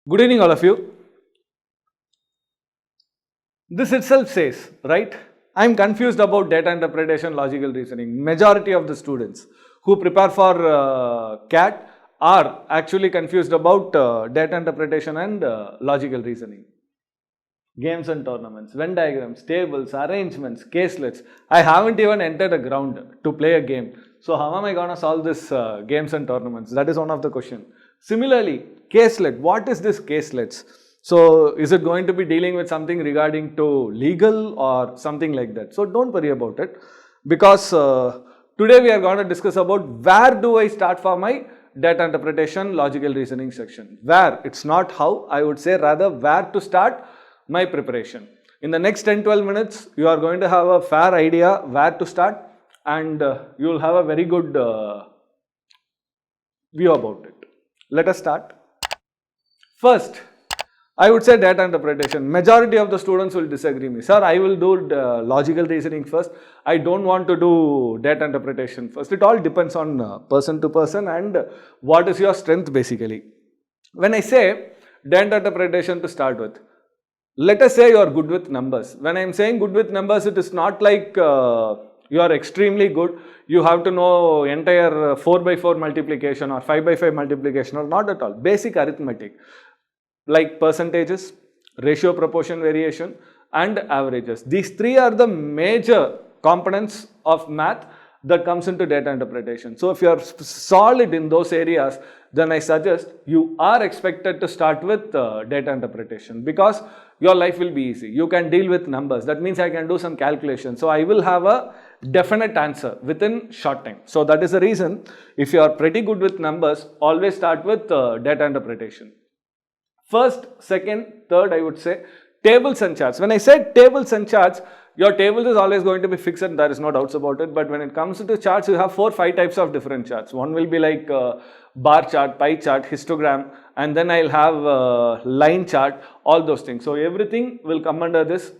Good evening, all of you. This itself says, right? I'm confused about data interpretation, logical reasoning. Majority of the students who prepare for CAT are actually confused about data interpretation and logical reasoning. Games and tournaments, Venn diagrams, tables, arrangements, caselets. I haven't even entered a ground to play a game. So how am I going to solve this games and tournaments? That is one of the question. Similarly, caselet. What is this caselets? So is it going to be dealing with something regarding to legal or something like that? So don't worry about it, because today we are going to discuss about where do I start for my data interpretation, logical reasoning section. Where, it's not how, I would say rather where to start my preparation. In the next 10-12 minutes, you are going to have a fair idea where to start, and you will have a very good view about it. Let us start. First, I would say data interpretation. Majority of the students will disagree me. Sir, I will do logical reasoning first. I don't want to do data interpretation first. It all depends on person to person and what is your strength basically. When I say data interpretation to start with, let us say you are good with numbers. When I am saying good with numbers, it is not like you are extremely good. You have to know entire 4 by 4 multiplication or 5 by 5 multiplication, or not at all. Basic arithmetic like percentages, ratio proportion variation and averages. These three are the major components of math that comes into data interpretation. So if you are solid in those areas, then I suggest you are expected to start with data interpretation, because your life will be easy. You can deal with numbers. That means I can do some calculation. So I will have a definite answer within short time. So that is the reason, if you are pretty good with numbers, always start with data interpretation. First, second, third, I would say tables and charts. When I said tables and charts, your table is always going to be fixed, and there is no doubts about it. But when it comes to charts, you have 4-5 types of different charts. One will be like bar chart, pie chart, histogram, and then I'll have line chart, all those things. So everything will come under this.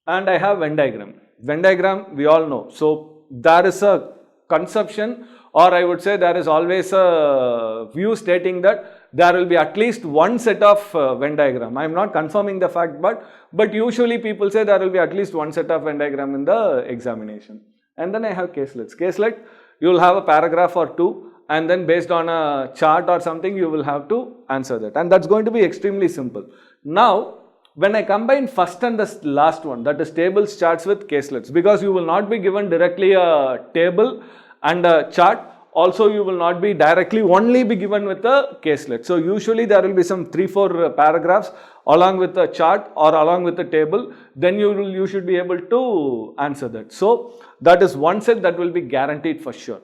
And I have Venn diagram. Venn diagram, we all know. So there is a conception, or I would say there is always a view stating that there will be at least one set of Venn diagram. I am not confirming the fact, but usually people say there will be at least one set of Venn diagram in the examination. And then I have caselets. Caselet, you will have a paragraph or two, and then based on a chart or something, you will have to answer that. And that's going to be extremely simple. Now, when I combine first and the last one, that is tables, charts with caselets, because you will not be given directly a table and a chart. Also, you will not be directly only be given with a caselet. So usually there will be some 3-4 paragraphs along with a chart or along with a table. Then you should be able to answer that. So that is one set that will be guaranteed for sure.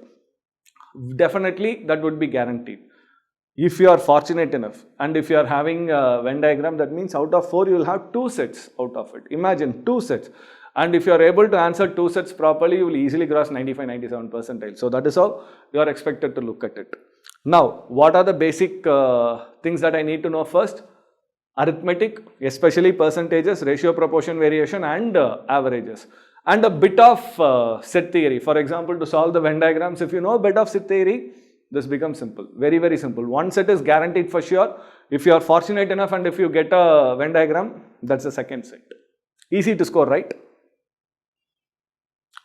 Definitely that would be guaranteed. If you are fortunate enough, and if you are having a Venn diagram, that means out of 4 you will have 2 sets out of it. Imagine 2 sets. And if you are able to answer 2 sets properly, you will easily cross 95-97 percentile. So that is how you are expected to look at it. Now, what are the basic things that I need to know first? Arithmetic, especially percentages, ratio proportion variation and averages. And a bit of set theory. For example, to solve the Venn diagrams, if you know a bit of set theory, this becomes simple. Very, very simple. One set is guaranteed for sure. If you are fortunate enough and if you get a Venn diagram, that's the second set. Easy to score, right?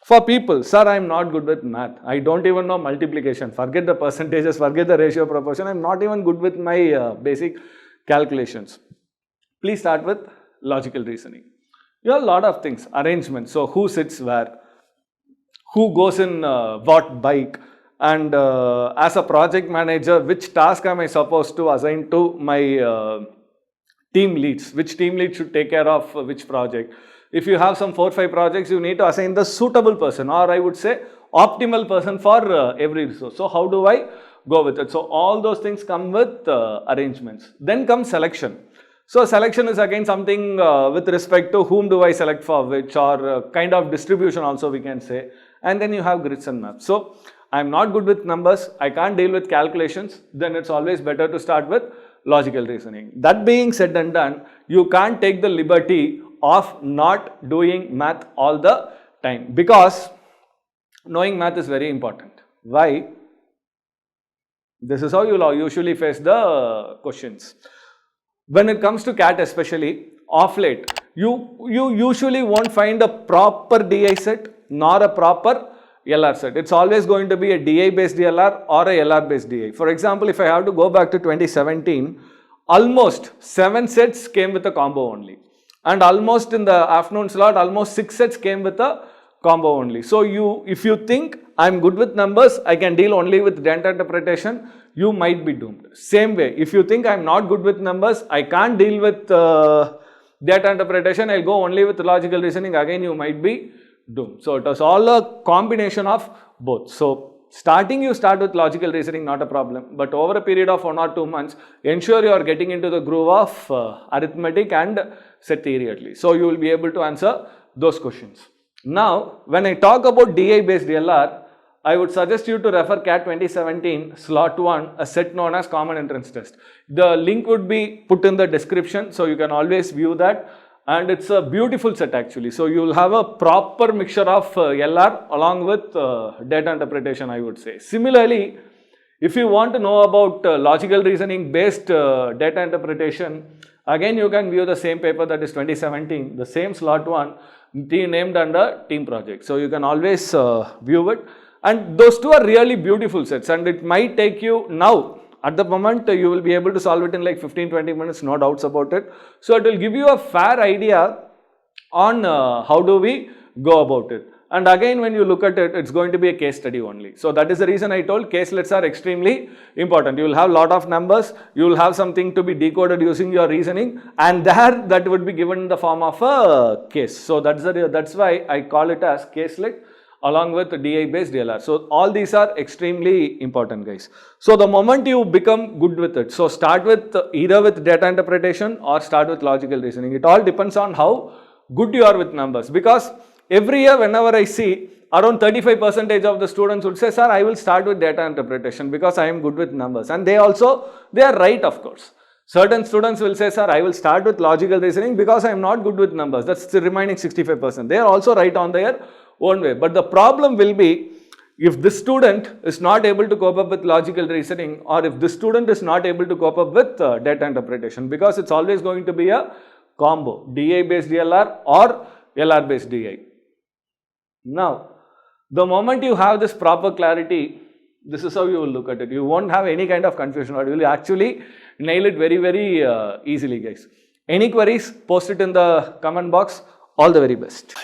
For people, sir, I am not good with math. I don't even know multiplication. Forget the percentages, forget the ratio proportion. I am not even good with my basic calculations. Please start with logical reasoning. You have a lot of things. Arrangements. So who sits where? Who goes in what bike? And as a project manager, which task am I supposed to assign to my team leads? Which team lead should take care of which project? If you have some 4-5 projects, you need to assign the suitable person, or I would say optimal person for every resource. So how do I go with it? So all those things come with arrangements. Then comes selection. So selection is again something with respect to whom do I select for which, or kind of distribution also we can say. And then you have grids and maps. So I am not good with numbers, I can't deal with calculations, then it's always better to start with logical reasoning. That being said and done, you can't take the liberty of not doing math all the time, because knowing math is very important. Why? This is how you will usually face the questions. when it comes to CAT especially, of late, you usually won't find a proper DI set nor a proper LR set. It's always going to be a DI based LR or a LR based DI. For example, if I have to go back to 2017, almost 7 sets came with a combo only. And almost in the afternoon slot, almost 6 sets came with a combo only. So if you think I'm good with numbers, I can deal only with data interpretation, you might be doomed. Same way, if you think I'm not good with numbers, I can't deal with data interpretation, I'll go only with logical reasoning, again you might be doomed. So it was all a combination of both. So starting, you start with logical reasoning, not a problem, but over a period of 1 or 2 months, ensure you are getting into the groove of arithmetic and set theory at least. So you will be able to answer those questions. Now, when I talk about DI based LR, I would suggest you to refer CAT 2017 slot 1, a set known as common entrance test. The link would be put in the description, so you can always view that. And it's a beautiful set actually. So you will have a proper mixture of LR along with data interpretation, I would say. Similarly, if you want to know about logical reasoning based data interpretation, again you can view the same paper, that is 2017, the same slot 1, named under team project. So you can always view it. And those two are really beautiful sets, and it might take you now. At the moment, you will be able to solve it in like 15-20 minutes, no doubts about it. So it will give you a fair idea on how do we go about it. And again, when you look at it, it's going to be a case study only. So that is the reason I told caselets are extremely important. You will have a lot of numbers, you will have something to be decoded using your reasoning, and there that would be given in the form of a case. So that's why I call it as caselet along with DI based LR. So all these are extremely important, guys. So the moment you become good with it, so start with either with data interpretation or start with logical reasoning. It all depends on how good you are with numbers, because every year whenever I see, around 35% of the students would say, sir, I will start with data interpretation because I am good with numbers. And they are right, of course. Certain students will say, sir, I will start with logical reasoning because I am not good with numbers. That's the remaining 65%. They are also right on their own way. But the problem will be, if this student is not able to cope up with logical reasoning, or if this student is not able to cope up with data interpretation, because it's always going to be a combo, DI based LR or LR based DI. Now, the moment you have this proper clarity, this is how you will look at it. You won't have any kind of confusion, or you will actually nail it very, very easily, guys. Any queries, post it in the comment box. All the very best.